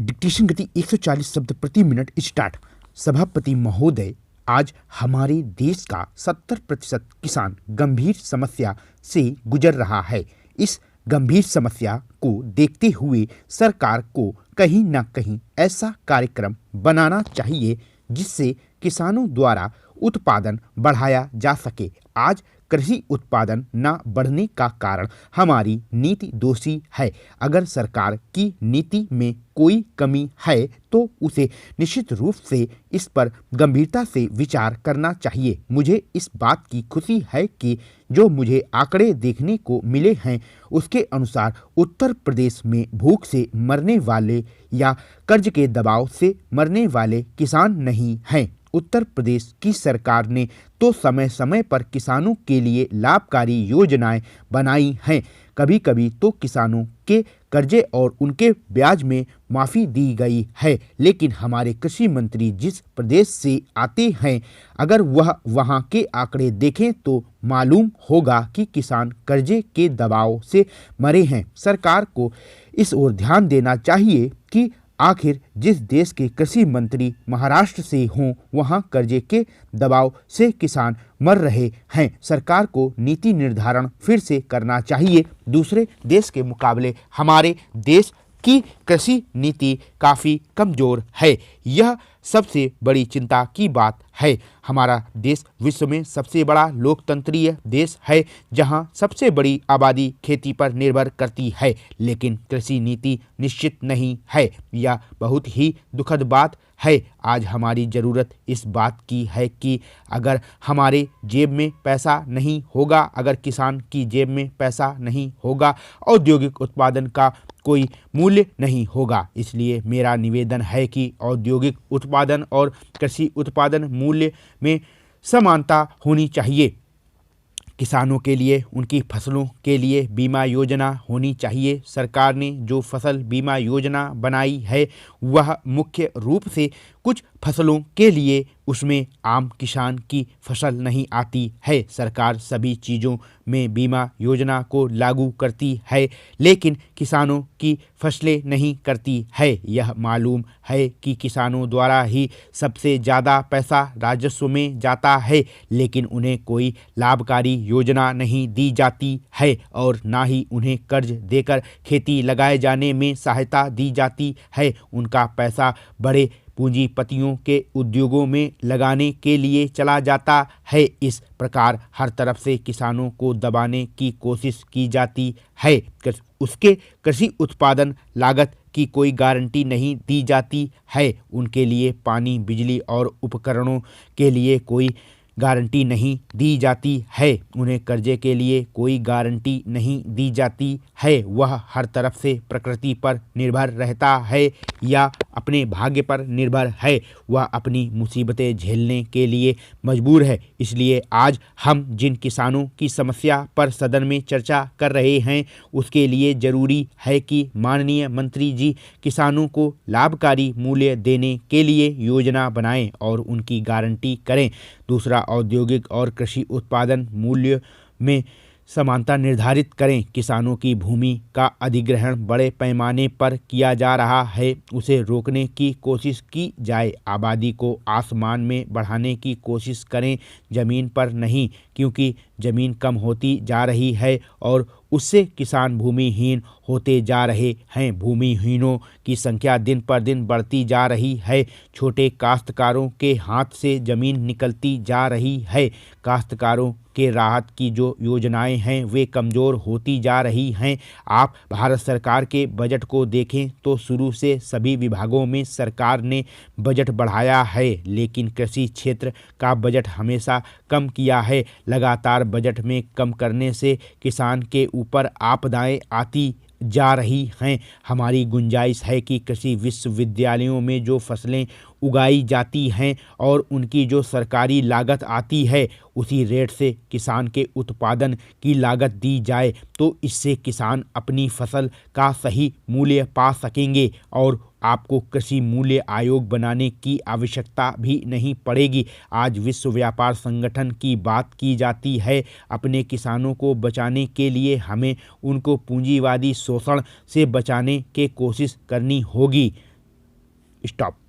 Dictation गति 140 शब्द प्रति मिनट स्टार्ट। सभापति महोदय, आज हमारे देश का 70% किसान गंभीर समस्या से गुजर रहा है। इस गंभीर समस्या को देखते हुए सरकार को कहीं न कहीं ऐसा कार्यक्रम बनाना चाहिए जिससे किसानों द्वारा उत्पादन बढ़ाया जा सके। आज कृषि उत्पादन न बढ़ने का कारण हमारी नीति दोषी है। अगर सरकार की नीति में कोई कमी है तो उसे निश्चित रूप से इस पर गंभीरता से विचार करना चाहिए। मुझे इस बात की खुशी है कि जो मुझे आंकड़े देखने को मिले हैं उसके अनुसार उत्तर प्रदेश में भूख से मरने वाले या कर्ज के दबाव से मरने वाले किसान नहीं हैं। उत्तर प्रदेश की सरकार ने तो समय समय पर किसानों के लिए लाभकारी योजनाएं बनाई हैं। कभी कभी तो किसानों के कर्जे और उनके ब्याज में माफ़ी दी गई है, लेकिन हमारे कृषि मंत्री जिस प्रदेश से आते हैं, अगर वह वहां के आंकड़े देखें तो मालूम होगा कि किसान कर्जे के दबाव से मरे हैं। सरकार को इस ओर ध्यान देना चाहिए कि आखिर जिस देश के कृषि मंत्री महाराष्ट्र से हों वहां कर्जे के दबाव से किसान मर रहे हैं। सरकार को नीति निर्धारण फिर से करना चाहिए। दूसरे देश के मुकाबले हमारे देश की कृषि नीति काफ़ी कमज़ोर है। यह सबसे बड़ी चिंता की बात है। हमारा देश विश्व में सबसे बड़ा लोकतंत्रीय देश है जहां सबसे बड़ी आबादी खेती पर निर्भर करती है, लेकिन कृषि नीति निश्चित नहीं है। यह बहुत ही दुखद बात है। आज हमारी ज़रूरत इस बात की है कि अगर हमारे जेब में पैसा नहीं होगा, अगर किसान की जेब में पैसा नहीं होगा, औद्योगिक उत्पादन का कोई मूल्य नहीं होगा। इसलिए मेरा निवेदन है कि औद्योगिक उत्पादन और कृषि उत्पादन मूल्य में समानता होनी चाहिए। किसानों के लिए उनकी फसलों के लिए बीमा योजना होनी चाहिए। सरकार ने जो फसल बीमा योजना बनाई है वह मुख्य रूप से कुछ फसलों के लिए उसमें आम किसान की फसल नहीं आती है। सरकार सभी चीज़ों में बीमा योजना को लागू करती है, लेकिन किसानों की फसलें नहीं करती है। यह मालूम है कि किसानों द्वारा ही सबसे ज़्यादा पैसा राजस्व में जाता है, लेकिन उन्हें कोई लाभकारी योजना नहीं दी जाती है और ना ही उन्हें कर्ज देकर खेती लगाए जाने में सहायता दी जाती है। उनका पैसा बड़े पूंजीपतियों के उद्योगों में लगाने के लिए चला जाता है। इस प्रकार हर तरफ से किसानों को दबाने की कोशिश की जाती है। उसके कृषि उत्पादन लागत की कोई गारंटी नहीं दी जाती है। उनके लिए पानी, बिजली और उपकरणों के लिए कोई गारंटी नहीं दी जाती है। उन्हें कर्जे के लिए कोई गारंटी नहीं दी जाती है। वह हर तरफ से प्रकृति पर निर्भर रहता है या अपने भाग्य पर निर्भर है। वह अपनी मुसीबतें झेलने के लिए मजबूर है। इसलिए आज हम जिन किसानों की समस्या पर सदन में चर्चा कर रहे हैं उसके लिए ज़रूरी है कि माननीय मंत्री जी किसानों को लाभकारी मूल्य देने के लिए योजना बनाएं और उनकी गारंटी करें। दूसरा, औद्योगिक और कृषि उत्पादन मूल्य में समानता निर्धारित करें। किसानों की भूमि का अधिग्रहण बड़े पैमाने पर किया जा रहा है, उसे रोकने की कोशिश की जाए। आबादी को आसमान में बढ़ाने की कोशिश करें, ज़मीन पर नहीं, क्योंकि ज़मीन कम होती जा रही है और उससे किसान भूमिहीन होते जा रहे हैं। भूमिहीनों की संख्या दिन पर दिन बढ़ती जा रही है। छोटे काश्तकारों के हाथ से ज़मीन निकलती जा रही है। काश्तकारों के राहत की जो योजनाएं हैं वे कमज़ोर होती जा रही हैं। आप भारत सरकार के बजट को देखें तो शुरू से सभी विभागों में सरकार ने बजट बढ़ाया है, लेकिन कृषि क्षेत्र का बजट हमेशा कम किया है। लगातार बजट में कम करने से किसान के ऊपर आपदाएं आती जा रही हैं। हमारी गुंजाइश है कि कृषि विश्वविद्यालयों में जो फसलें उगाई जाती हैं और उनकी जो सरकारी लागत आती है उसी रेट से किसान के उत्पादन की लागत दी जाए, तो इससे किसान अपनी फसल का सही मूल्य पा सकेंगे और आपको कृषि मूल्य आयोग बनाने की आवश्यकता भी नहीं पड़ेगी। आज विश्व व्यापार संगठन की बात की जाती है। अपने किसानों को बचाने के लिए हमें उनको पूंजीवादी शोषण से बचाने की कोशिश करनी होगी। स्टॉप।